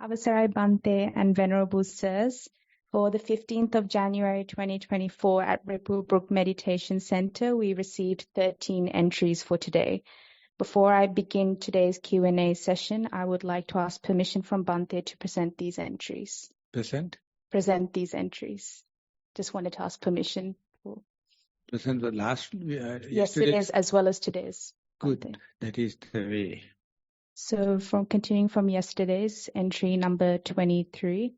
Avasarai Bante and Venerable Sirs, for the 15th of January 2024 at Ripple Brook Meditation Center, we received 13 entries for today. Before I begin today's Q&A session, I would like to ask permission from Bante to present these entries. Present? Present these entries. Just wanted to ask permission. Present the last yesterday's as well as today's. Good. Bante. That is the way. So continuing from yesterday's, entry number 23.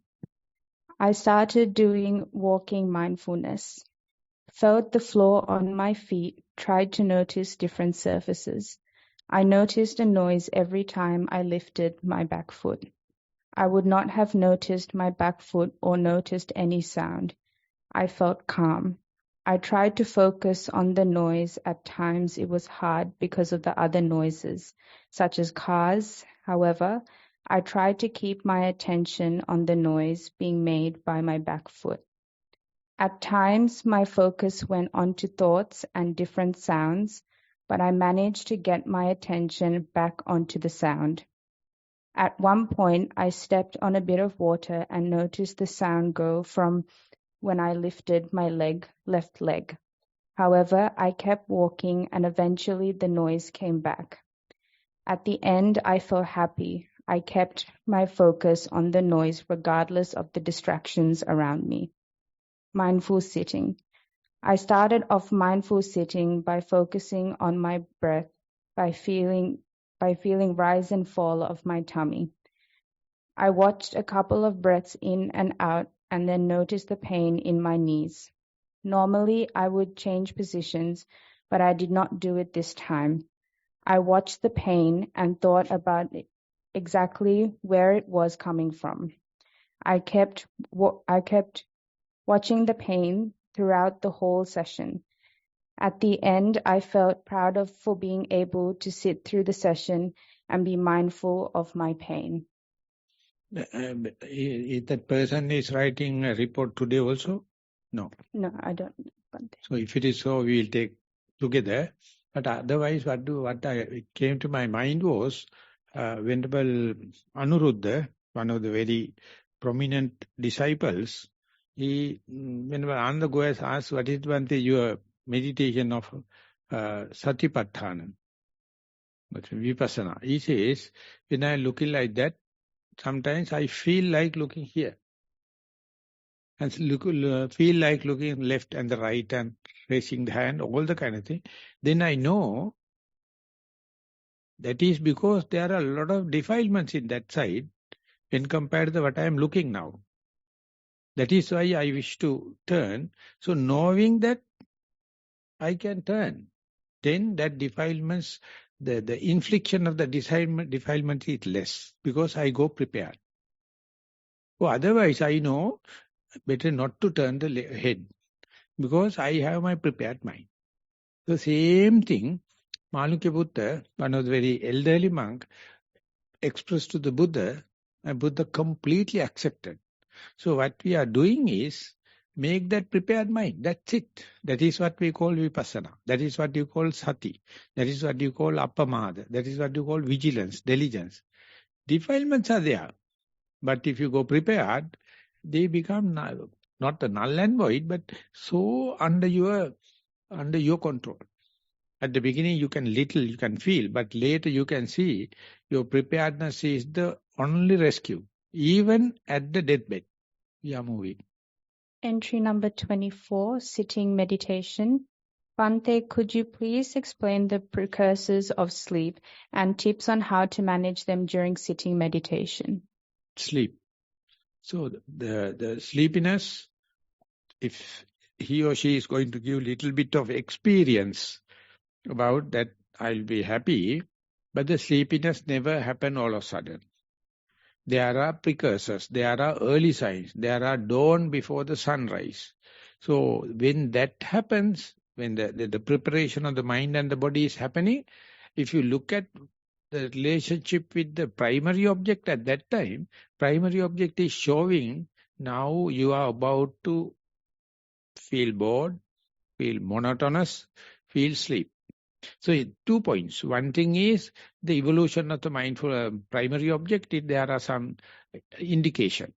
I started doing walking mindfulness. Felt the floor on my feet, tried to notice different surfaces. I noticed a noise every time I lifted my back foot. I would not have noticed my back foot or noticed any sound. I felt calm. I tried to focus on the noise. At times it was hard because of the other noises, such as cars. However, I tried to keep my attention on the noise being made by my back foot. At times my focus went onto thoughts and different sounds, but I managed to get my attention back onto the sound. At one point, I stepped on a bit of water and noticed the sound go from when I lifted my left leg. However, I kept walking and eventually the noise came back. At the end, I felt happy. I kept my focus on the noise regardless of the distractions around me. Mindful sitting. I started off mindful sitting by focusing on my breath, by feeling rise and fall of my tummy. I watched a couple of breaths in and out and then noticed the pain in my knees. Normally, I would change positions, but I did not do it this time. I watched the pain and thought about exactly where it was coming from. I kept watching the pain throughout the whole session. At the end, I felt proud for being able to sit through the session and be mindful of my pain. If that person is writing a report today also? No. No, I don't. So if it is so, we will take together. But otherwise, what came to my mind was, Venerable Anuruddha, one of the very prominent disciples, whenever Ananda Goyas asked, what is your meditation of Satipatthana, but Vipassana? He says, when I looking like that, sometimes I feel like looking here. And feel like looking left and the right and raising the hand, all the kind of thing. Then I know that is because there are a lot of defilements in that side when compared to what I am looking now. That is why I wish to turn. So knowing that I can turn, then that defilements, the infliction of the defilement is less because I go prepared. So otherwise I know better not to turn the head because I have my prepared mind. The same thing, Malukya Buddha, one of the very elderly monk, expressed to the Buddha, and Buddha completely accepted. So what we are doing is make that prepared mind. That's it. That is what we call vipassana. That is what you call sati. That is what you call appamada. That is what you call vigilance, diligence. Defilements are there. But if you go prepared, they become not a null and void, but so under your control. At the beginning you can feel, but later you can see your preparedness is the only rescue. Even at the deathbed, we are moving. Entry number 24, sitting meditation. Bante, could you please explain the precursors of sleep and tips on how to manage them during sitting meditation? Sleep. So the sleepiness, if he or she is going to give a little bit of experience about that, I'll be happy. But the sleepiness never happen all of a sudden. There are precursors, there are early signs, there are dawn before the sunrise. So when that happens, when the preparation of the mind and the body is happening, if you look at the relationship with the primary object at that time, primary object is showing now you are about to feel bored, feel monotonous, feel sleep. So 2 points. One thing is the evolution of the mindful primary object. There are some indication,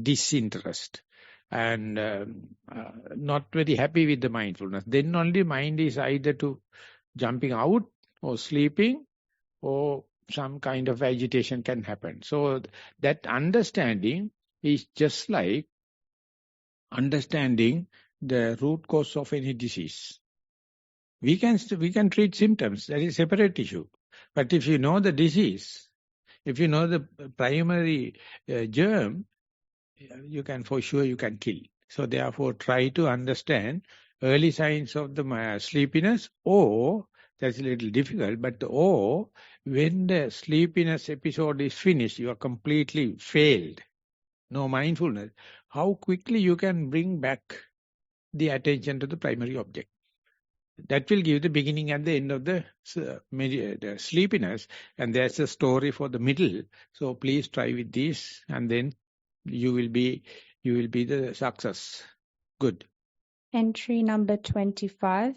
disinterest, and not very happy with the mindfulness. Then only mind is either to jumping out or sleeping or some kind of agitation can happen. So that understanding is just like understanding the root cause of any disease. We can treat symptoms, that is a separate issue. But if you know the disease, if you know the primary germ, you can for sure you can kill. So therefore try to understand early signs of the sleepiness, or that's a little difficult, but or when the sleepiness episode is finished, you are completely failed, no mindfulness, how quickly you can bring back the attention to the primary object. That will give the beginning and the end of the sleepiness, and there's a story for the middle. So please try with this, and then you will be the success. Good. Entry number 25.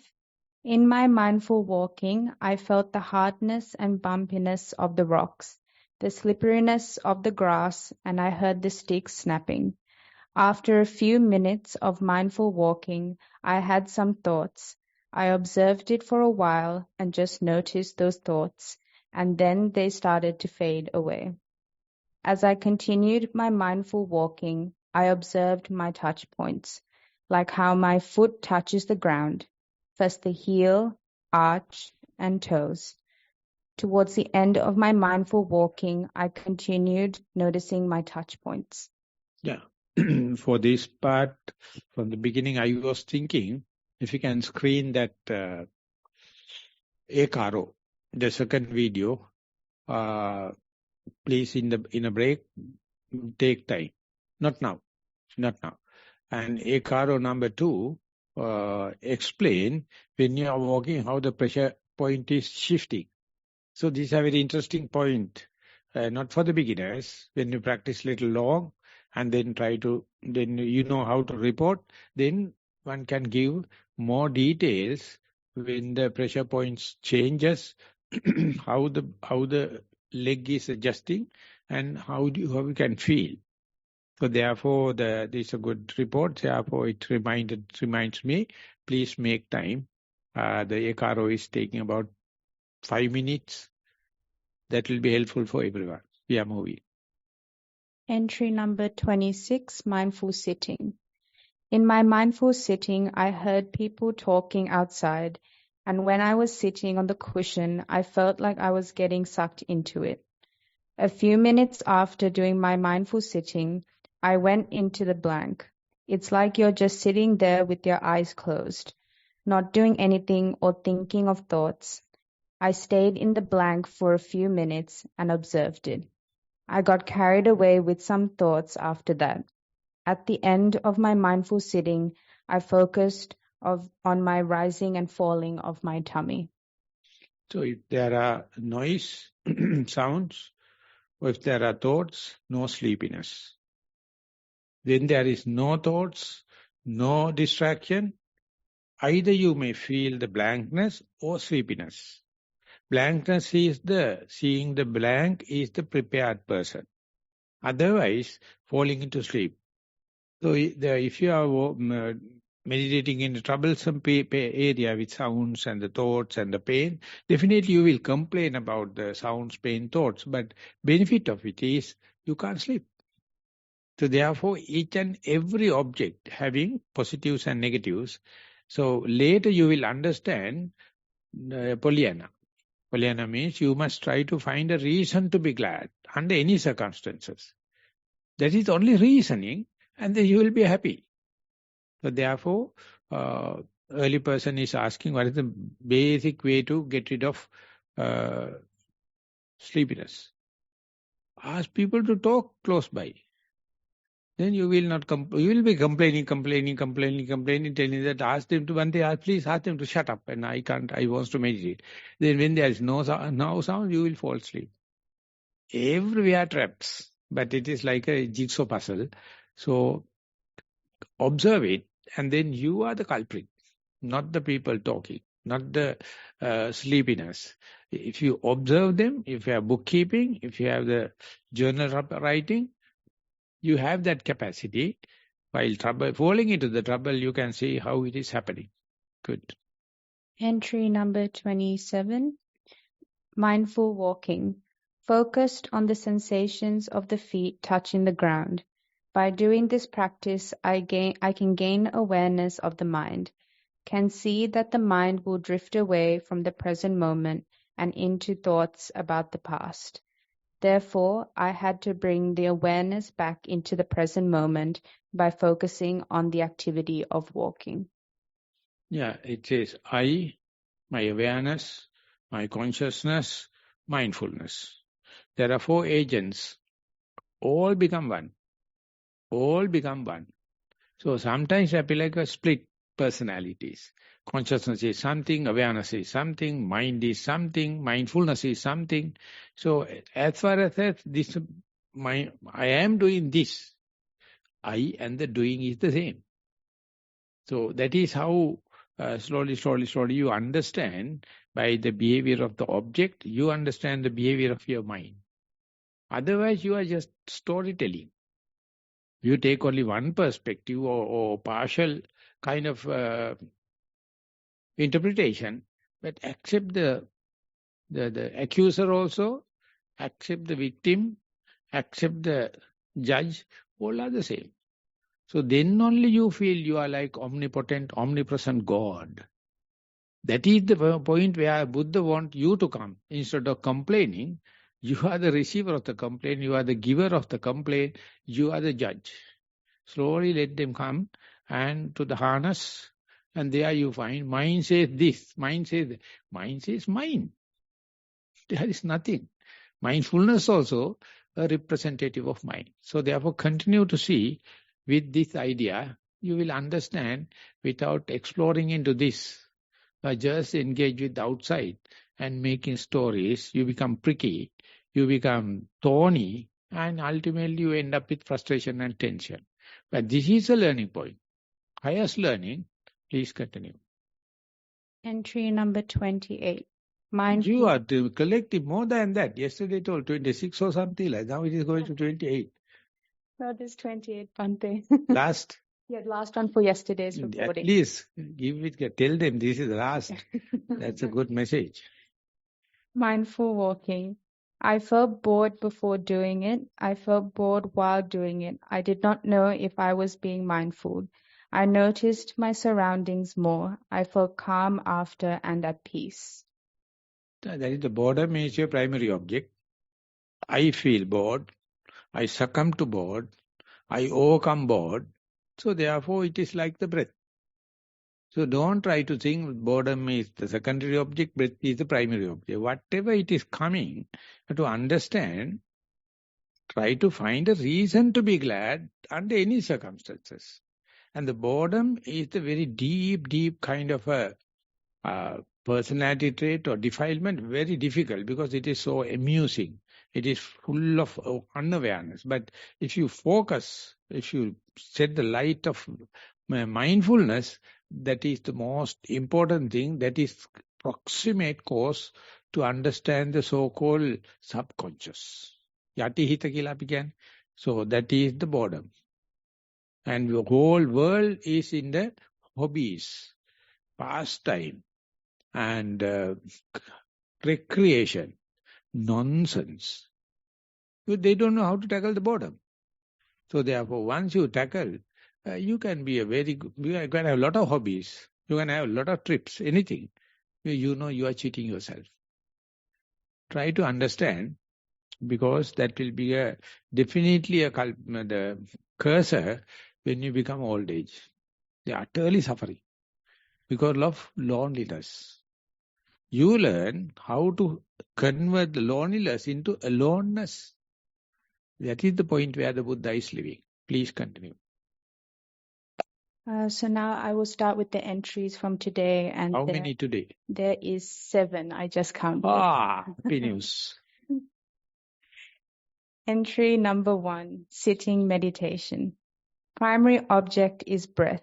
In my mindful walking, I felt the hardness and bumpiness of the rocks, the slipperiness of the grass, and I heard the sticks snapping. After a few minutes of mindful walking, I had some thoughts. I observed it for a while and just noticed those thoughts, and then they started to fade away. As I continued my mindful walking, I observed my touch points, like how my foot touches the ground, first the heel, arch, and toes. Towards the end of my mindful walking, I continued noticing my touch points. Yeah. For this part, from the beginning, I was thinking, if you can screen that Ekaro, the second video, please in a break, take time. Not now. And Ekaro number 2, explain when you are walking how the pressure point is shifting. So this is a very interesting point, not for the beginners. When you practice little long and then then you know how to report, then one can give more details when the pressure points changes, how the leg is adjusting and how you can feel. So therefore, this is a good report. Therefore, it reminds me, please make time. The Ekaro is taking about 5 minutes. That will be helpful for everyone. We are moving. Entry number 26, mindful sitting. In my mindful sitting, I heard people talking outside, and when I was sitting on the cushion, I felt like I was getting sucked into it. A few minutes after doing my mindful sitting, I went into the blank. It's like you're just sitting there with your eyes closed, not doing anything or thinking of thoughts. I stayed in the blank for a few minutes and observed it. I got carried away with some thoughts after that. At the end of my mindful sitting, I focused on my rising and falling of my tummy. So if there are noise, sounds, or if there are thoughts, no sleepiness. When there is no thoughts, no distraction, either you may feel the blankness or sleepiness. Blankness is seeing the blank is the prepared person. Otherwise, falling into sleep. So if you are meditating in a troublesome area with sounds and the thoughts and the pain, definitely you will complain about the sounds, pain, thoughts. But benefit of it is you can't sleep. So therefore, each and every object having positives and negatives. So later you will understand Pollyanna. Pollyanna means you must try to find a reason to be glad under any circumstances. That is only reasoning, and then you will be happy. So therefore, early person is asking what is the basic way to get rid of sleepiness. Ask people to talk close by. Then you will not you will be complaining, telling that ask them to one day, please ask them to shut up, and I can't, I want to meditate. Then when there is no sound, you will fall asleep. Everywhere traps, but it is like a jigsaw puzzle. So observe it, and then you are the culprit, not the people talking. not the sleepiness. If you observe them, if you have bookkeeping, if you have the journal writing, you have that capacity. While falling into the trouble, you can see how it is happening. Good. Entry number 27. Mindful walking. Focused on the sensations of the feet touching the ground. By doing this practice, I can gain awareness of the mind, can see that the mind will drift away from the present moment and into thoughts about the past. Therefore, I had to bring the awareness back into the present moment by focusing on the activity of walking. Yeah, it says I, my awareness, my consciousness, mindfulness. There are 4 agents. All become one. All become one. So sometimes I feel like a split personalities. Consciousness is something, awareness is something, mind is something, mindfulness is something. So as far as this, I am doing this, I and the doing is the same. So that is how slowly you understand by the behavior of the object, you understand the behavior of your mind. Otherwise you are just storytelling. You take only one perspective or partial kind of interpretation, but accept the accuser also, accept the victim, accept the judge, all are the same. So then only you feel you are like omnipotent, omnipresent God. That is the point where Buddha wants you to come. Instead of complaining, you are the receiver of the complaint, you are the giver of the complaint, you are the judge. Slowly let them come and to the harness, and there you find mind says this, mind says that. Mind says mind. There is nothing. Mindfulness also a representative of mind. So therefore continue to see with this idea, you will understand without exploring into this. Just engage with the outside and making stories, you become pricky, you become thorny, and ultimately you end up with frustration and tension. But this is a learning point. Highest learning, please continue. Entry number 28. You are collecting more than that. Yesterday told 26 or something like that. Now it is going to 28. No, this 28, Bhante. Last? Yeah, last one for yesterday's recording. At least tell them this is the last. That's a good message. Mindful walking. I felt bored before doing it. I felt bored while doing it. I did not know if I was being mindful. I noticed my surroundings more. I felt calm after and at peace. That is the boredom is your primary object. I feel bored. I succumb to bored. I overcome bored. So therefore it is like the breath. So don't try to think boredom is the secondary object, breath is the primary object. Whatever it is coming, to understand, try to find a reason to be glad under any circumstances. And the boredom is the very deep kind of a personality trait or defilement, very difficult because it is so amusing. It is full of unawareness. But if you focus, if you set the light of mindfulness, that is the most important thing. That is proximate cause to understand the so-called subconscious. Yati hita kila api. So that is the boredom. And the whole world is in the hobbies, pastime, and recreation. Nonsense. They don't know how to tackle the boredom. So therefore, once you tackle, you can be a very good, you can have a lot of hobbies, you can have a lot of trips, anything. You know you are cheating yourself. Try to understand, because that will be definitely the cursor when you become old age. They are utterly suffering because of loneliness. You learn how to convert the loneliness into aloneness. That is the point where the Buddha is living. Please continue. So now I will start with the entries from today. And how many today? There is 7. I just counted. Happy news. Entry number 1, sitting meditation. Primary object is breath.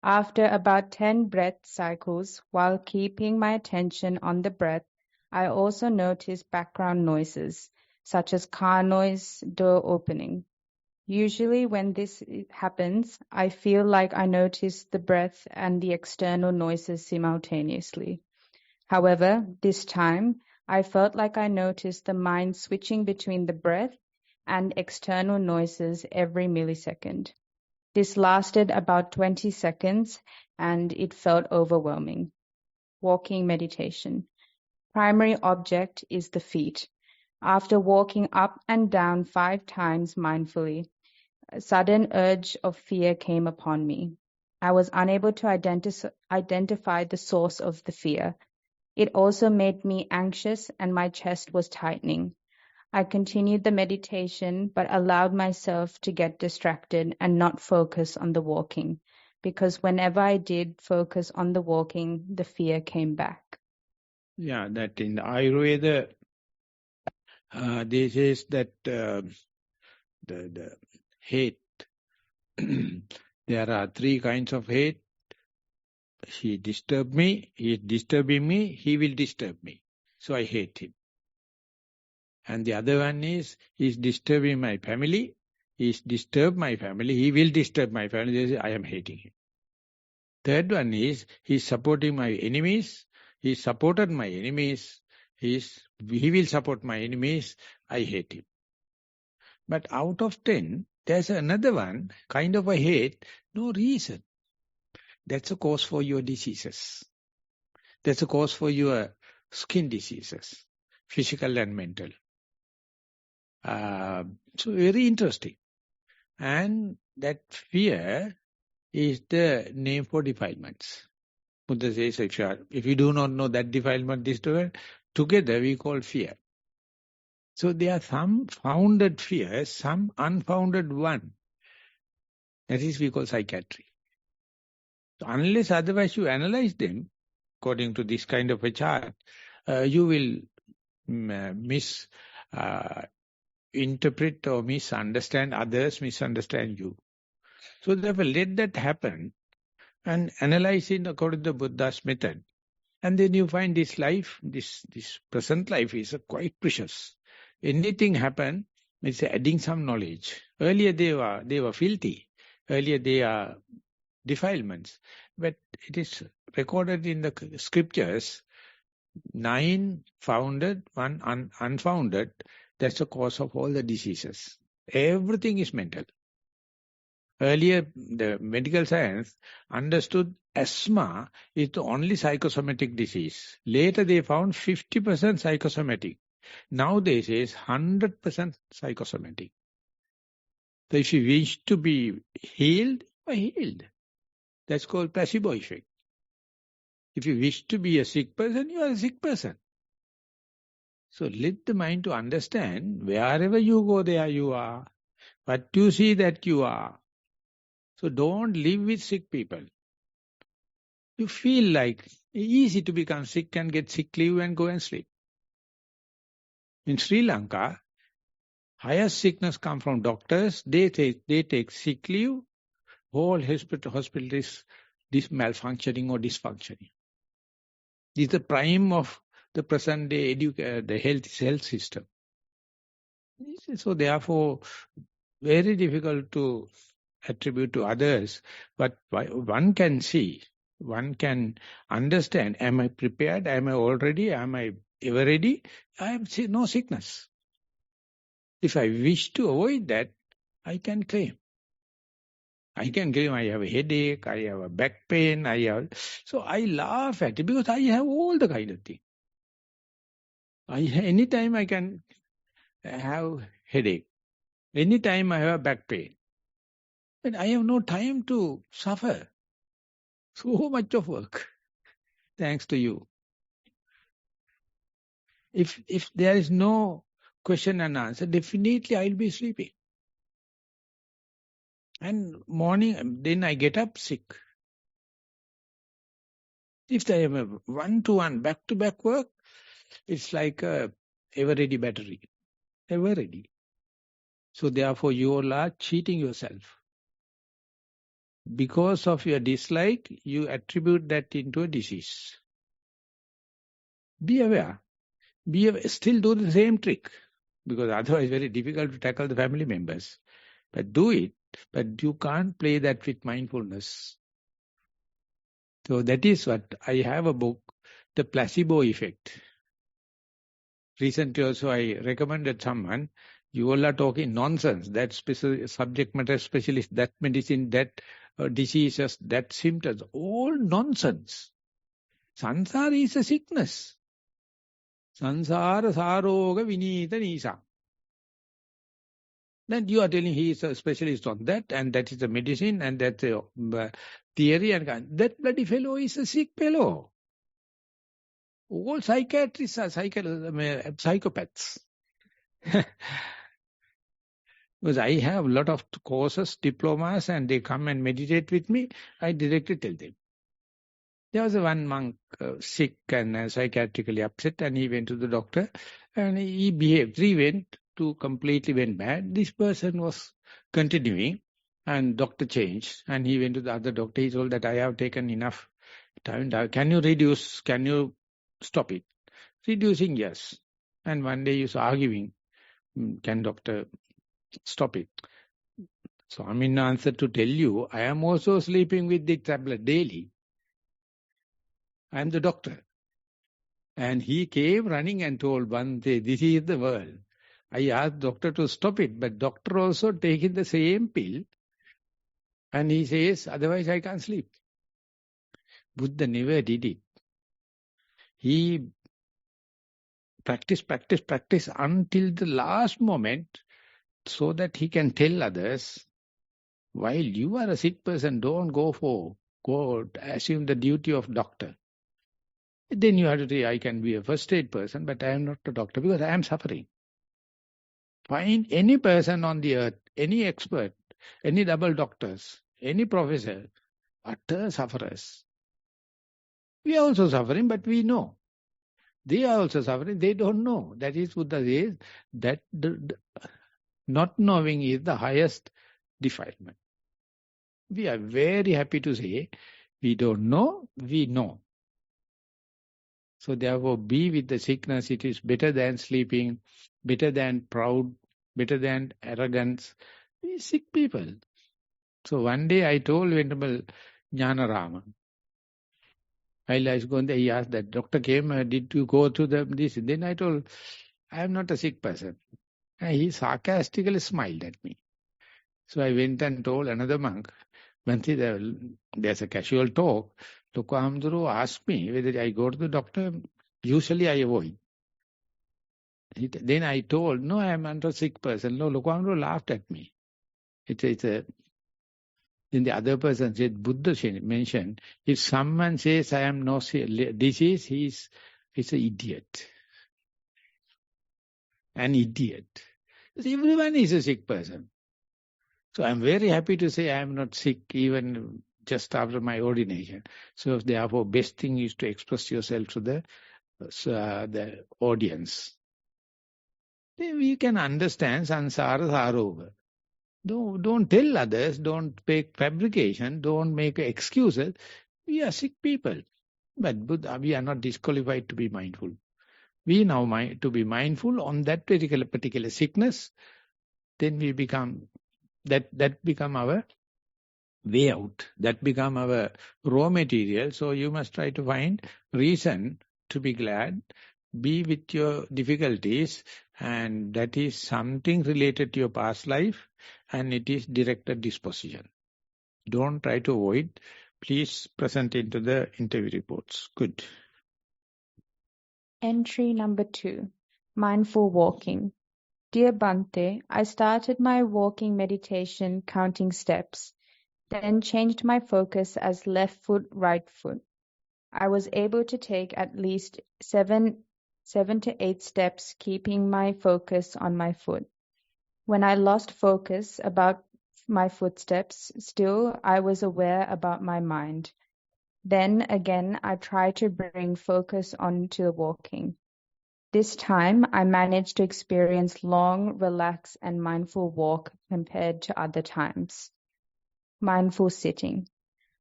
After about 10 breath cycles, while keeping my attention on the breath, I also noticed background noises, such as car noise, door opening. Usually when this happens, I feel like I notice the breath and the external noises simultaneously. However, this time, I felt like I noticed the mind switching between the breath and external noises every millisecond. This lasted about 20 seconds and it felt overwhelming. Walking meditation. Primary object is the feet. After walking up and down 5 times mindfully, a sudden urge of fear came upon me. I was unable to identify the source of the fear. It also made me anxious and my chest was tightening. I continued the meditation but allowed myself to get distracted and not focus on the walking, because whenever I did focus on the walking, the fear came back. Yeah, that in the Ayurveda, this is that the hate. There are 3 kinds of hate. He disturbed me, he is disturbing me, he will disturb me. So I hate him. And the other one is, he is disturbing my family, he is disturbed my family, he will disturb my family, I am hating him. Third one is, he is supporting my enemies, he supported my enemies, he will support my enemies, I hate him. But out of 10, there's another one, kind of a hate, no reason. That's a cause for your diseases. That's a cause for your skin diseases, physical and mental. So very interesting. And that fear is the name for defilements. Buddha says, if you do not know that defilement, together we call fear. So there are some founded fears, some unfounded one. That is we call psychiatry. So unless otherwise you analyze them, according to this kind of a chart, you will misinterpret or misunderstand others, misunderstand you. So therefore let that happen and analyze it according to the Buddha's method. And then you find this life, this present life is quite precious. Anything happen, it's adding some knowledge. Earlier they were filthy. Earlier they are defilements. But it is recorded in the scriptures, 9 founded, 1 unfounded. That's the cause of all the diseases. Everything is mental. Earlier, the medical science understood asthma is the only psychosomatic disease. Later, they found 50% psychosomatic. Now they say 100% psychosomatic. So if you wish to be healed, you are healed. That's called placebo effect. If you wish to be a sick person, you are a sick person. So let the mind to understand, wherever you go, there you are. What you see, that you are. So don't live with sick people. You feel like easy to become sick and get sick leave and go and sleep. In Sri Lanka, highest sickness come from doctors. They take sick leave. Whole hospital is malfunctioning or dysfunctioning. This is the prime of the present day the health system. So therefore, very difficult to attribute to others, but one can see, one can understand, am I prepared, am I ever ready? I have no sickness. If I wish to avoid that, I can claim. I can claim I have a headache, I have a back pain, so I laugh at it because I have all the kind of thing. Anytime I can have headache, anytime I have a back pain. But I have no time to suffer. So much of work, thanks to you. If there is no question and answer, definitely I will be sleeping. And morning, then I get up sick. If there is a one-to-one, back-to-back work, it's like a ever-ready battery. Ever ready. So therefore you all are cheating yourself. Because of your dislike, you attribute that into a disease. Be aware. Be aware. Still do the same trick. Because otherwise very difficult to tackle the family members. But do it. But you can't play that with mindfulness. So that is what, I have a book, The Placebo Effect. Recently also I recommended someone, you all are talking nonsense, that subject matter specialist, that medicine, that diseases, that symptoms, all nonsense. Sansara is a sickness. Sansara saroga vinita nisa. Then you are telling he is a specialist on that, and that is a medicine, and that's a theory, and that bloody fellow is a sick fellow. All psychiatrists are psychopaths. Because I have a lot of courses, diplomas, and they come and meditate with me, I directly tell them. There was one monk sick and psychiatrically upset, and he went to the doctor, and he behaved. Completely went bad. This person was continuing, and doctor changed, and he went to the other doctor. He told that I have taken enough time. Can you reduce? Can you stop it? Reducing, yes. And one day he was arguing, can doctor stop it? So I'm in answer to tell you, I am also sleeping with the tablet daily. I am the doctor. And he came running and told one day, this is the world. I asked doctor to stop it, but doctor also taking the same pill. And he says, otherwise I can't sleep. Buddha never did it. He practiced until the last moment so that he can tell others, while you are a sick person, don't go assume the duty of doctor. Then you have to say, I can be a first aid person, but I am not a doctor because I am suffering. Find any person on the earth, any expert, any double doctors, any professor, utter sufferers. We are also suffering, but we know. They are also suffering, they don't know. That is Buddha says, that not knowing is the highest defilement. We are very happy to say, we don't know, we know. So therefore, be with the sickness. It is better than sleeping, better than proud, better than arrogance. We sick people. So one day I told Venerable Jnanarama, while I was going there, he asked that, doctor came, did you go to this? Then I told, I am not a sick person. And he sarcastically smiled at me. So I went and told another monk, there's a casual talk. Lokahamduru asked me whether I go to the doctor. Usually I avoid. Then I told, no, I am not a sick person. No, Lokahamduru laughed at me. Then the other person said, Buddha mentioned, if someone says I am no disease, he's an idiot. An idiot. Everyone is a sick person. So I'm very happy to say I am not sick even just after my ordination. So therefore, best thing is to express yourself to the audience. Then we can understand sansara saroga. Don't tell others, don't make fabrication, don't make excuses. We are sick people. But Buddha, we are not disqualified to be mindful. We now to be mindful on that particular sickness, then we become, that become our way out. That become our raw material. So you must try to find reason to be glad. Be with your difficulties, and that is something related to your past life, and it is directed disposition. Don't try to avoid. Please present into the interview reports. Good. Entry number 2. Mindful walking. Dear Bhante, I started my walking meditation counting steps, then changed my focus as left foot, right foot. I was able to take at least 7 to 8 steps, keeping my focus on my foot. When I lost focus about my footsteps, still I was aware about my mind. Then again, I tried to bring focus onto the walking. This time, I managed to experience long, relaxed, and mindful walk compared to other times. mindful sitting.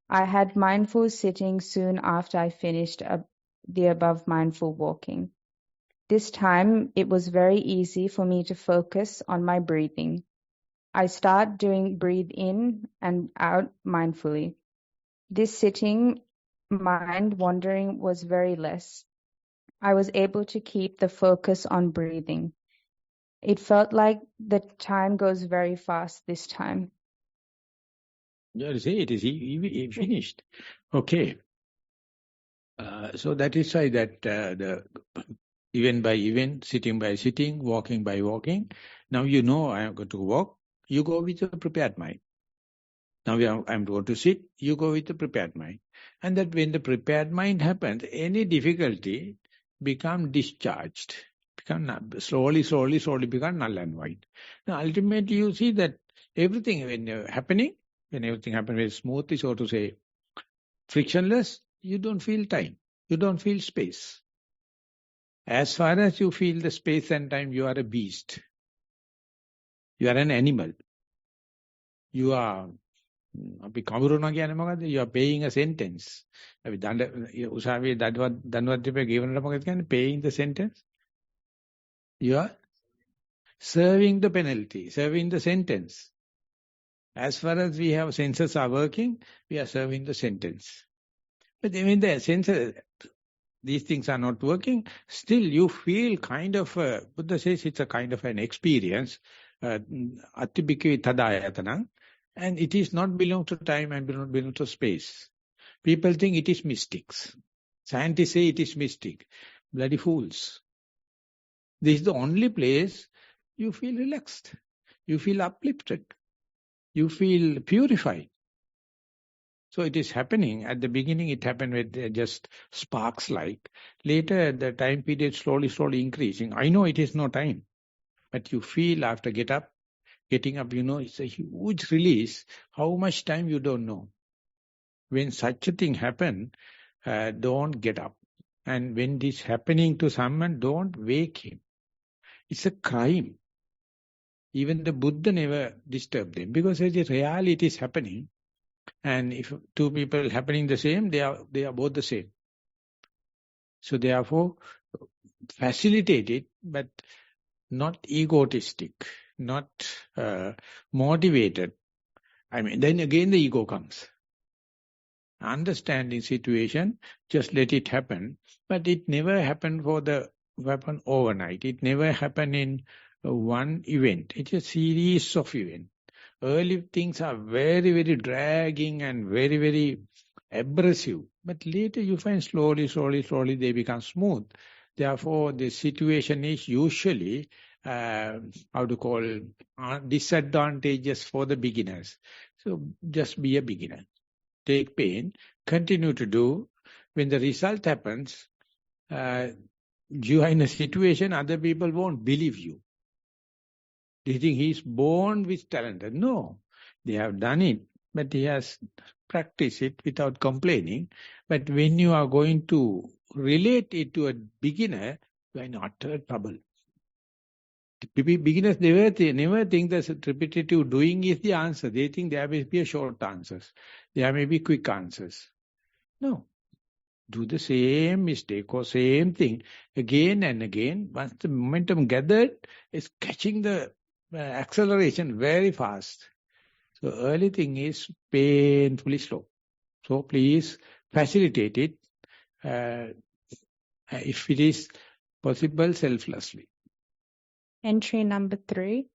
I had mindful sitting soon after I finished the above mindful walking. This time it was very easy for me to focus on my breathing. I start doing breathe in and out mindfully. This sitting mind wandering was very less. I was able to keep the focus on breathing. It felt like the time goes very fast this time. You see, it is finished. Okay. So that is why that the event by event, sitting by sitting, walking by walking. Now you know I am going to walk. You go with a prepared mind. Now I am going to sit. You go with a prepared mind. And that when the prepared mind happens, any difficulty become discharged. Slowly become null and void. Now ultimately you see that everything when everything happens very smoothly, so to say, frictionless, you don't feel time. You don't feel space. As far as you feel the space and time, you are a beast. You are an animal. You are you are paying a sentence. Paying the sentence. You are serving the penalty, serving the sentence. As far as we have senses are working, we are serving the sentence. But when the senses, these things are not working, still you feel kind of, Buddha says it's a kind of an experience, atibhikkhave tadayatanam, and it is not belong to time and not belong to space. People think it is mystics. Scientists say it is mystic. Bloody fools. This is the only place you feel relaxed. You feel uplifted. You feel purified. So it is happening. At the beginning, it happened with just sparks like. Later, the time period slowly increasing. I know it is no time. But you feel after getting up, it's a huge release. How much time you don't know. When such a thing happen, don't get up. And when this happening to someone, don't wake him. It's a crime. Even the Buddha never disturbed them because the reality is happening. And if two people happening the same, they are both the same. So therefore, facilitate it, but not egotistic, not motivated. I mean, then again the ego comes. Understanding situation, just let it happen. But it never happened happen overnight. It never happened in one event. It's a series of events. Early things are very, very dragging and very, very abrasive. But later you find slowly they become smooth. Therefore, the situation is usually, disadvantageous for the beginners. So just be a beginner. Take pain, continue to do. When the result happens, you are in a situation other people won't believe you. They think he is born with talent. No, they have done it, but he has practiced it without complaining. But when you are going to relate it to a beginner, you are in utter trouble. Beginners never think that repetitive doing is the answer. They think there may be a short answers. There may be quick answers. No. Do the same mistake or same thing again and again. Once the momentum gathered, is catching the acceleration very fast. So early thing is painfully slow. So please facilitate it if it is possible selflessly. Entry number 3,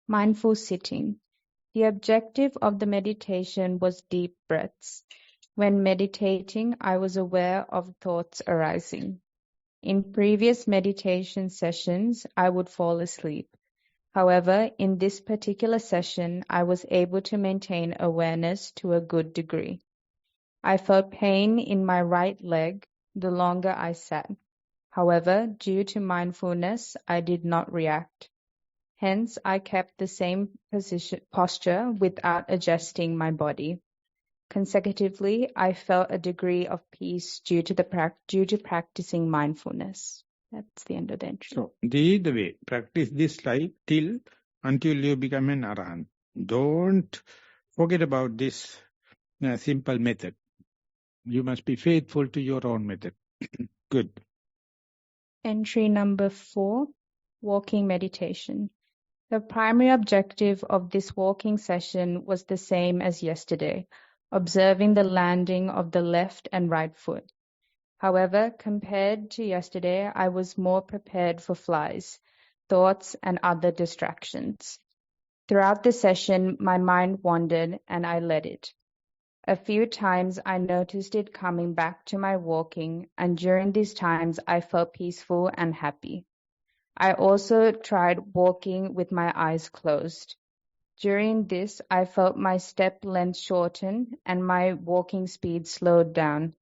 mindful sitting. The objective of the meditation was deep breaths. When meditating, I was aware of thoughts arising. In previous meditation sessions, I would fall asleep. However, in this particular session, I was able to maintain awareness to a good degree. I felt pain in my right leg the longer I sat. However, due to mindfulness, I did not react. Hence, I kept the same posture without adjusting my body. Consecutively, I felt a degree of peace due to practicing mindfulness. That's the end of the entry. So, this is the way. Practice this life until you become an arahant. Don't Forget about this simple method. You must be faithful to your own method. Good. Entry number 4, walking meditation. The primary objective of this walking session was the same as yesterday, observing the landing of the left and right foot. However, compared to yesterday, I was more prepared for flies, thoughts, and other distractions. Throughout the session, my mind wandered and I let it. A few times I noticed it coming back to my walking, and during these times I felt peaceful and happy. I also tried walking with my eyes closed. During this, I felt my step length shorten and my walking speed slowed down,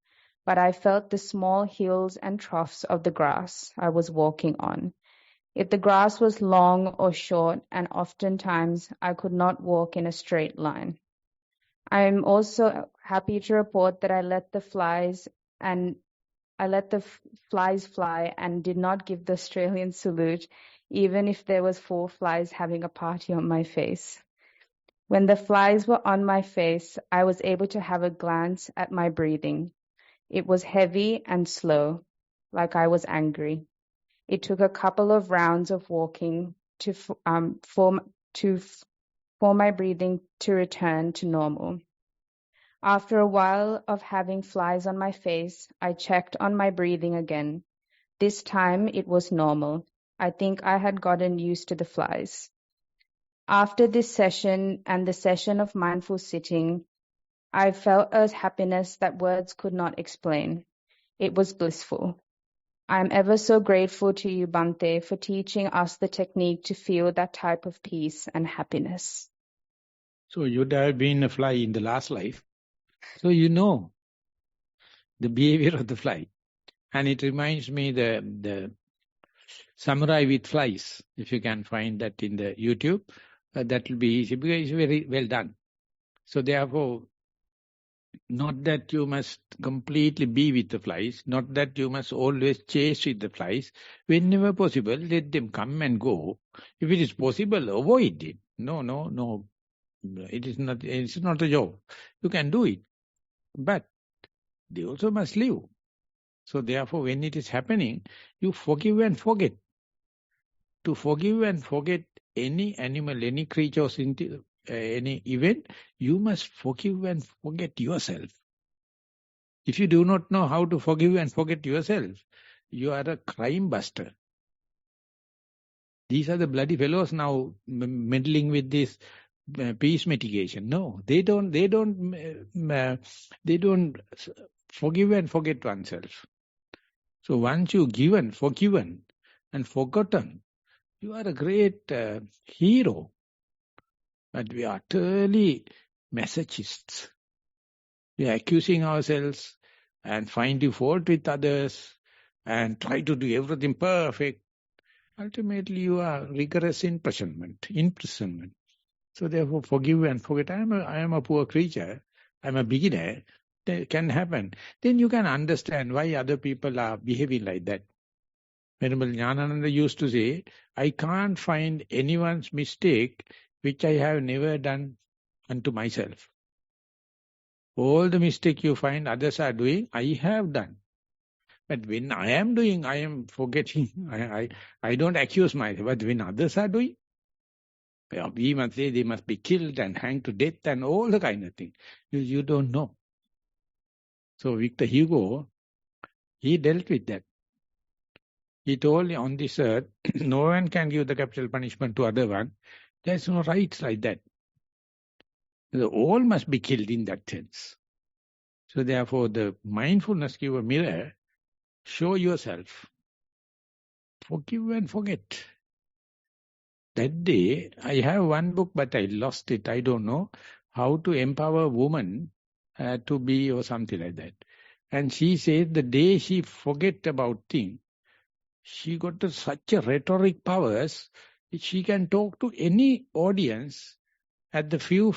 but I felt the small hills and troughs of the grass I was walking on. If the grass was long or short, and oftentimes I could not walk in a straight line. I am also happy to report that I let the flies fly and did not give the Australian salute, even if there was 4 flies having a party on my face. When the flies were on my face, I was able to have a glance at my breathing. It was heavy and slow, like I was angry. It took a couple of rounds of walking for my breathing to return to normal. After a while of having flies on my face, I checked on my breathing again. This time it was normal. I think I had gotten used to the flies. After this session and the session of mindful sitting, I felt a happiness that words could not explain. It was blissful. I am ever so grateful to you, Bhante, for teaching us the technique to feel that type of peace and happiness. So you'd have been a fly in the last life. So you know the behavior of the fly. And it reminds me the samurai with flies. If you can find that in the YouTube, that will be easy because it's very well done. So therefore, not that you must completely be with the flies, not that you must always chase with the flies. Whenever possible, let them come and go. If it is possible, avoid it. No. It's not a job. You can do it. But they also must live. So therefore, when it is happening, you forgive and forget. To forgive and forget any animal, any creature, any event, you must forgive and forget yourself. If you do not know how to forgive and forget yourself, you are a crime buster. These are the bloody fellows now meddling with this peace mitigation. No, they don't forgive and forget oneself. So once you forgiven and forgotten, you are a great hero. But we are utterly masochists. We are accusing ourselves and finding fault with others and try to do everything perfect. Ultimately, you are rigorous imprisonment. So therefore, forgive and forget. I am a poor creature. I am a beginner. That can happen. Then you can understand why other people are behaving like that. Venerable Jnanananda used to say, I can't find anyone's mistake which I have never done unto myself. All the mistake you find others are doing, I have done. But when I am doing, I am forgetting. I don't accuse myself. But when others are doing, we must say they must be killed and hanged to death and all the kind of thing. You don't know. So Victor Hugo, he dealt with that. He told on this earth, no one can give the capital punishment to other one. There's no rights like that. So all must be killed in that sense. So therefore, the mindfulness give a mirror, show yourself, forgive and forget. That day, I have one book, but I lost it. I don't know how to empower woman to be or something like that. And she says the day she forget about things, she got such a rhetoric powers, she can talk to any audience at the few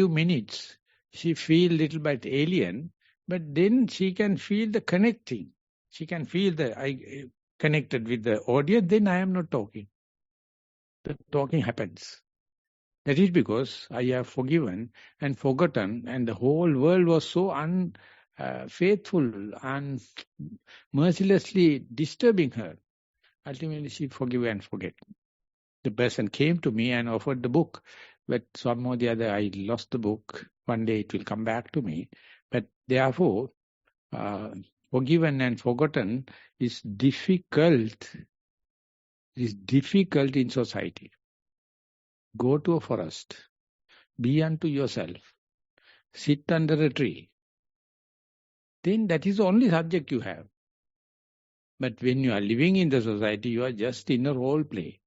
minutes. She feel little bit alien, but then she can feel the connecting. She can feel I connected with the audience, then I am not talking. The talking happens. That is because I have forgiven and forgotten, and the whole world was so unfaithful and mercilessly disturbing her. Ultimately, she forgive and forget. The person came to me and offered the book, but somehow or the other I lost the book. One day it will come back to me. But therefore, forgiven and forgotten is difficult. Is difficult in society. Go to a forest. Be unto yourself. Sit under a tree. Then that is the only subject you have. But when you are living in the society, you are just in a role play.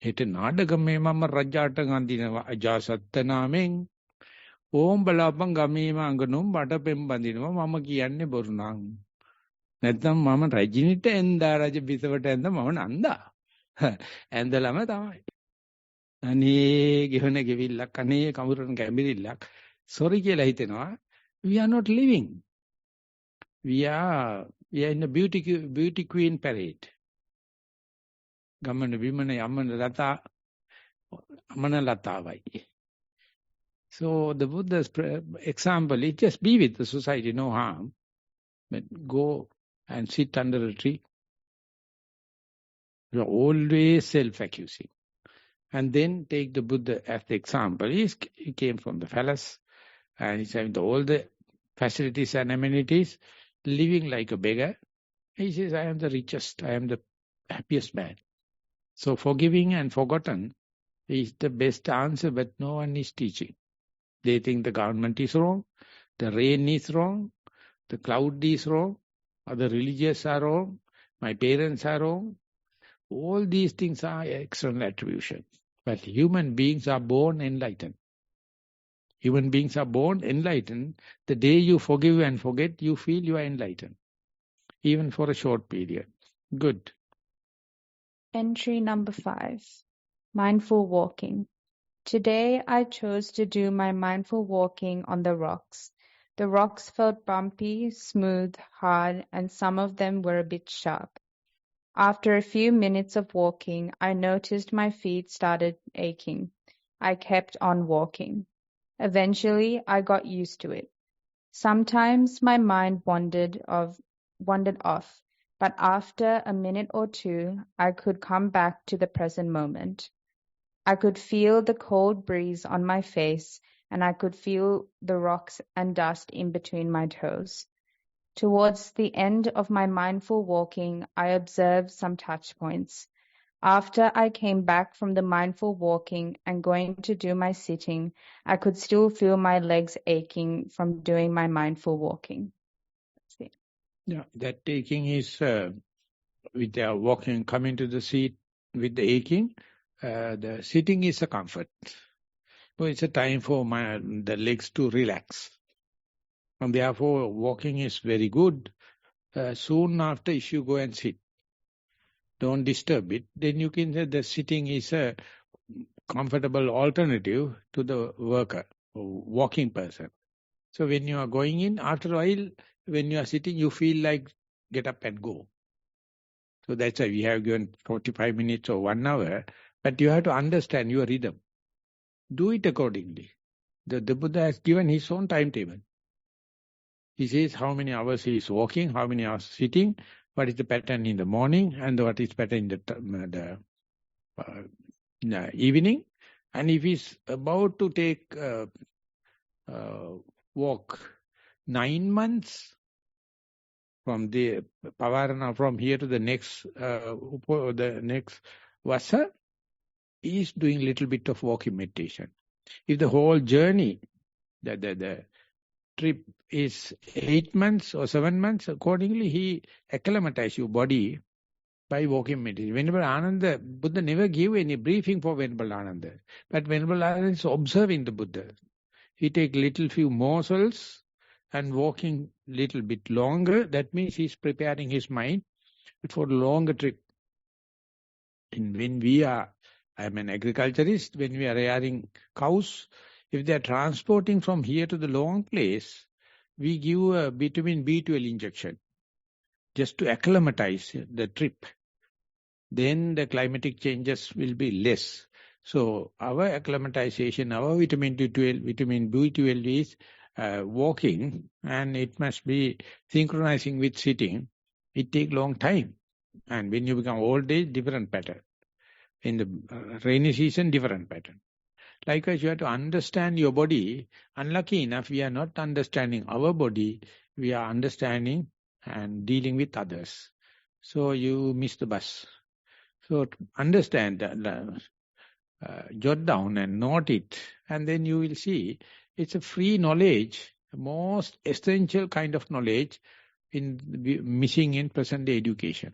හෙට නාඩගමේ මම රජාට ගන්දිනවා අජාසත්ත නාමෙන් ඕම් බලාපන් ගමේම අඟනුම් බට පෙම් බඳිනවා මම කියන්නේ බොරු නං නැත්නම් මම රජිනිට එන්දා රජ බිසවට එන්ද මම නන්දා ඇන්දලම තමයි අනේ ගෙවන ගෙවිල්ලක් අනේ කමුරන කැඹිරිල්ලක් සොරි කියලා හිතෙනවා we are not living we are in a beauty queen parade ගමන විමන යමන ලතා අමන ලතාවයි. So the Buddha's example is just be with the society, no harm, but go and sit under a tree. You are always self-accusing. And then take the Buddha as the example. He came from the palace and he's having all the facilities and amenities, living like a beggar. He says, I am the richest, I am the happiest man. So forgiving and forgotten is the best answer, but no one is teaching. They think the government is wrong, the rain is wrong, the cloud is wrong, or the religious are wrong, my parents are wrong. All these things are external attribution. But human beings are born enlightened. Human beings are born enlightened. The day you forgive and forget, you feel you are enlightened. Even for a short period. Good. Entry number 5. Mindful walking. Today I chose to do my mindful walking on the rocks. The rocks felt bumpy, smooth, hard, and some of them were a bit sharp. After a few minutes of walking, I noticed my feet started aching. I kept on walking. Eventually, I got used to it. Sometimes my mind wandered off, but after a minute or two, I could come back to the present moment. I could feel the cold breeze on my face, and I could feel the rocks and dust in between my toes. Towards the end of my mindful walking, I observed some touch points. After I came back from the mindful walking and going to do my sitting, I could still feel my legs aching from doing my mindful walking. That's it. Yeah, that aching is with the walking, coming to the seat with the aching. The sitting is a comfort. So it's a time for the legs to relax. And therefore, walking is very good. Soon after, if you go and sit, don't disturb it. Then you can say the sitting is a comfortable alternative to the worker, or walking person. So when you are going in, after a while, when you are sitting, you feel like get up and go. So that's why we have given 45 minutes or 1 hour. But you have to understand your rhythm. Do it accordingly. The Buddha has given his own timetable. He says how many hours he is walking, how many hours sitting, what is the pattern in the morning, and what is pattern in the evening. And if he's about to take walk 9 months from the Pavarana, from here to the next Vasa, he is doing little bit of walking meditation. If the whole journey, the trip is 8 months or 7 months, accordingly he acclimatizes your body by walking meditation. Venerable Ananda, Buddha never gave any briefing for Venerable Ananda. But Venerable Ananda is observing the Buddha. He take little few morsels and walking little bit longer. That means he's preparing his mind for a longer trip. And when we are, I'm an agriculturist, when we are rearing cows, if they are transporting from here to the long place, we give a vitamin B12 injection just to acclimatize the trip. Then the climatic changes will be less. So our acclimatization, our vitamin B12 is walking, and it must be synchronizing with sitting. It takes long time. And when you become old age, different pattern. In the rainy season, different pattern. Likewise, you have to understand your body. Unlucky enough, we are not understanding our body. We are understanding and dealing with others. So you miss the bus. So understand that, jot down and note it, and then you will see it's a free knowledge, the most essential kind of knowledge missing in present day education.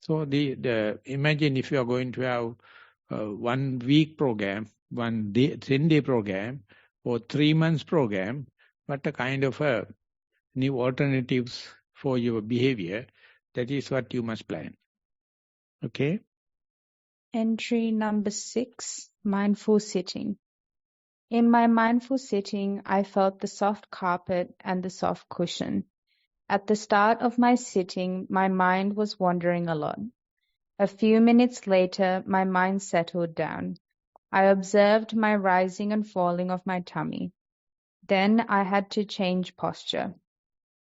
So the imagine if you are going to have 1 week program, 1 day, 10-day program, or 3 months program, what a kind of a new alternatives for your behavior, that is what you must plan. Okay? Entry number 6, mindful sitting. In my mindful sitting, I felt the soft carpet and the soft cushion. At the start of my sitting, my mind was wandering a lot. A few minutes later, my mind settled down. I observed my rising and falling of my tummy. Then I had to change posture.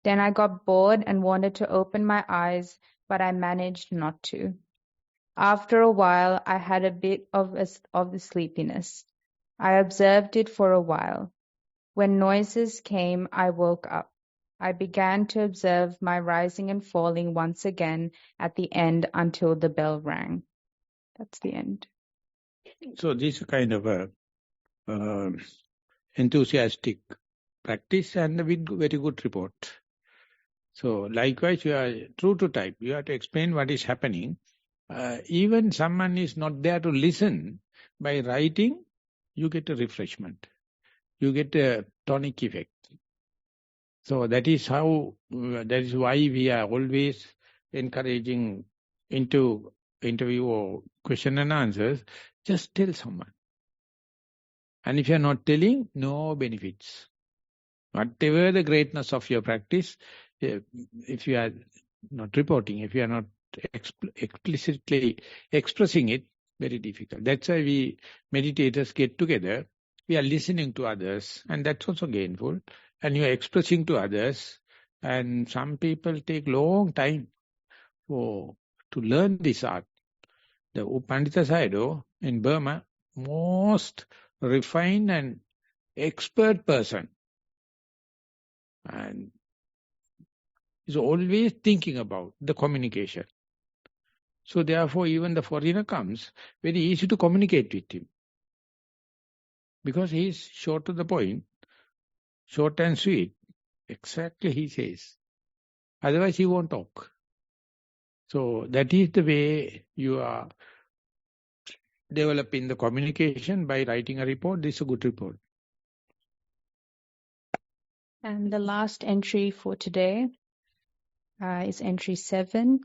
Then I got bored and wanted to open my eyes, but I managed not to. After a while, I had a bit of the sleepiness. I observed it for a while. When noises came, I woke up. I began to observe my rising and falling once again at the end until the bell rang. That's the end. So this is kind of a enthusiastic practice and with very good report. So likewise, you are true to type. You have to explain what is happening. Even someone is not there to listen, by writing, you get a refreshment. You get a tonic effect. So that is how, that is why we are always encouraging into interview or question and answers. Just tell someone. And if you are not telling, no benefits. Whatever the greatness of your practice, if you are not reporting, if you are not explicitly expressing it, very difficult. That's why we meditators get together. We are listening to others, and that's also gainful. And you are expressing to others, and some people take long time to learn this art. The Pandita Sayadaw in Burma, most refined and expert person, and is always thinking about the communication. So therefore, even the foreigner comes, very easy to communicate with him. Because he is short to the point, short and sweet. Exactly he says. Otherwise he won't talk. So that is the way you are developing the communication by writing a report. This is a good report. And the last entry for today is entry 7,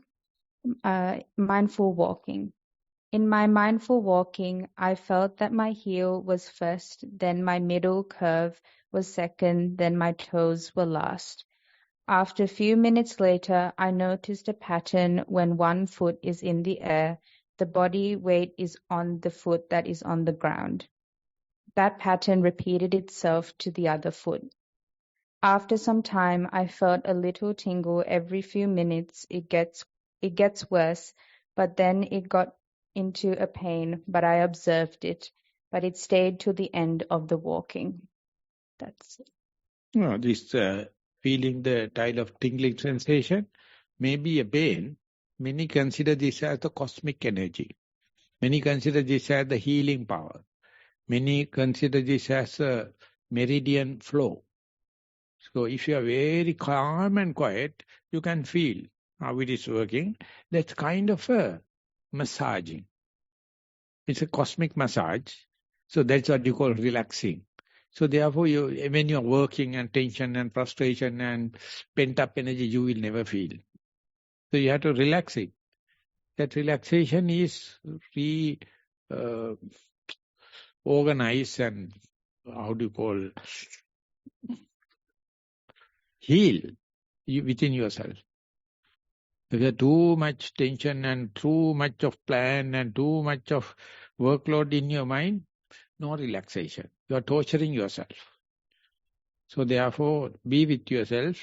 mindful walking. In my mindful walking, I felt that my heel was first, then my middle curve was second, then my toes were last. After a few minutes later, I noticed a pattern when one foot is in the air, the body weight is on the foot that is on the ground. That pattern repeated itself to the other foot. After some time, I felt a little tingle every few minutes. It gets worse, but then it got into a pain, but I observed it. But it stayed to the end of the walking. That's it. No, this feeling the tile of tingling sensation may be a pain. Many consider this as the cosmic energy. Many consider this as the healing power. Many consider this as a meridian flow. So if you are very calm and quiet, you can feel how it is working. That's kind of a massaging. It's a cosmic massage. So that's what you call relaxing. So therefore, when you are working and tension and frustration and pent-up energy, you will never feel. So you have to relax it. That relaxation is organized and, how do you call, heal within yourself. If there's too much tension and too much of plan and too much of workload in your mind, no relaxation. You are torturing yourself. So therefore, be with yourself.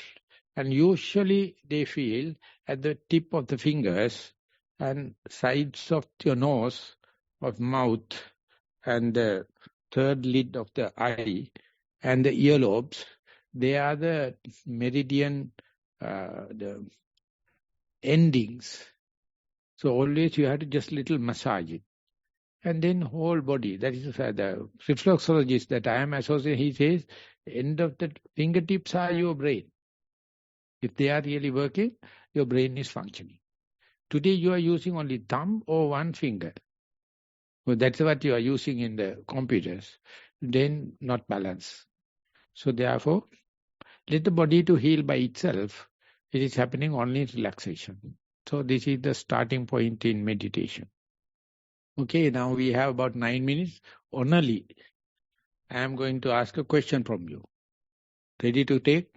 And usually they feel at the tip of the fingers and sides of your nose, of mouth, and the third lid of the eye, and the earlobes. They are the meridian, the endings. So always you have to just little massage it. And then whole body, that is the reflexologist that I am associated, he says, end of the fingertips are your brain. If they are really working, your brain is functioning. Today you are using only thumb or one finger. So that's what you are using in the computers. Then not balance. So therefore, let the body to heal by itself. It is happening only in relaxation. So this is the starting point in meditation. Okay, now we have about 9 minutes. Only, I am going to ask a question from you. Ready to take?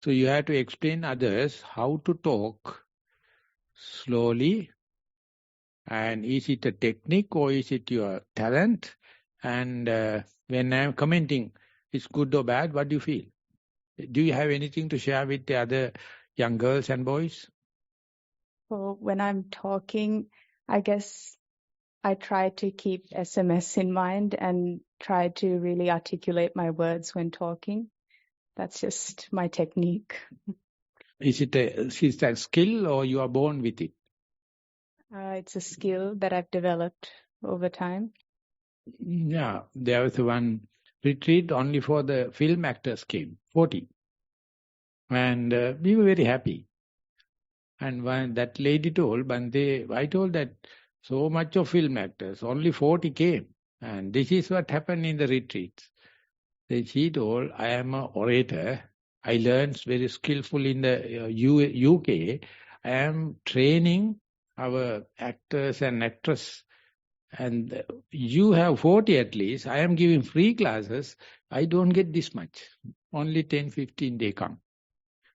So you have to explain others how to talk slowly. And is it a technique or is it your talent? And when I am commenting, it's good or bad, what do you feel? Do you have anything to share with the other young girls and boys? Well, when I'm talking, I guess I try to keep SMS in mind and try to really articulate my words when talking. That's just my technique. Is it a skill or you are born with it? It's a skill that I've developed over time. Yeah, there was one retreat only for the film actors came, 40. And we were very happy. And when that lady told, I told that so much of film actors, only 40 came. And this is what happened in the retreats. Then she told, I am an orator. I learned very skillful in the UK. I am training our actors and actresses. And you have 40 at least. I am giving free classes. I don't get this much. Only 10, 15 they come.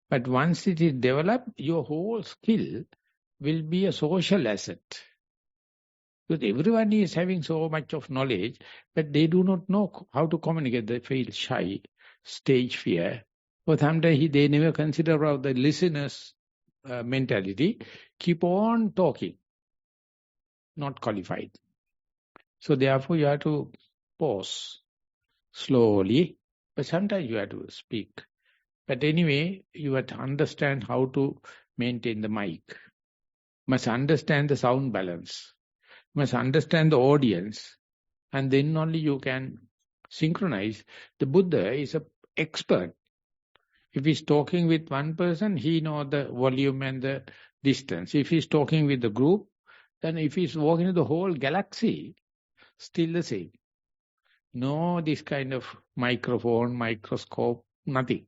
But once it is developed, your whole skill will be a social asset. Because everyone is having so much of knowledge, but they do not know how to communicate. They feel shy, stage fear. Or sometimes they never consider about the listener's mentality. Keep on talking, not qualified. So therefore you have to pause slowly, but sometimes you have to speak. But anyway, you have to understand how to maintain the mic. Must understand the sound balance. Must understand the audience. And then only you can synchronize. The Buddha is an expert. If he's talking with one person, he knows the volume and the distance. If he's talking with the group, then if he's walking to the whole galaxy, still the same. No this kind of microphone, microscope, nothing.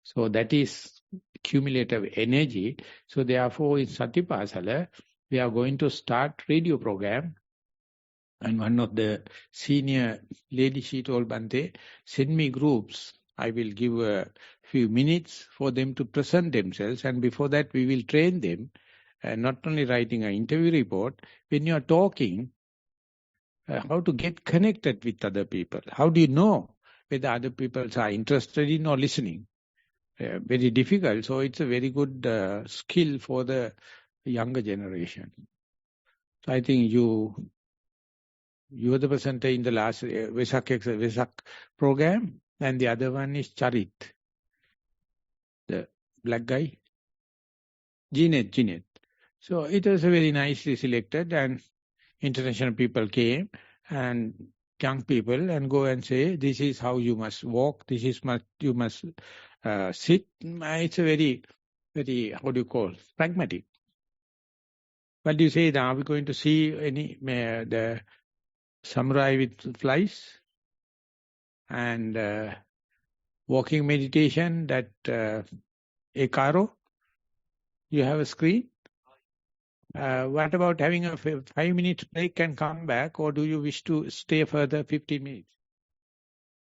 So that is cumulative energy. So therefore in Satipasala, we are going to start radio program. And one of the senior lady, she told Bante, send me groups. I will give a few minutes for them to present themselves. And before that, we will train them. Not only writing an interview report, when you are talking, how to get connected with other people. How do you know whether other people are interested in or listening? Very difficult. So it's a very good skill for the younger generation. So I think you were the presenter in the last Vesak program, and the other one is Charit, the black guy. Jinet. So it was a very nicely selected, and international people came, and young people, and go and say, this is how you must walk, this is you must sit. It's a very, very, how do you call, pragmatic. What do you say now? Are we going to see any the samurai with flies and walking meditation, that Ekaro? You have a screen? What about having a 5 minute break and come back, or do you wish to stay further 15 minutes?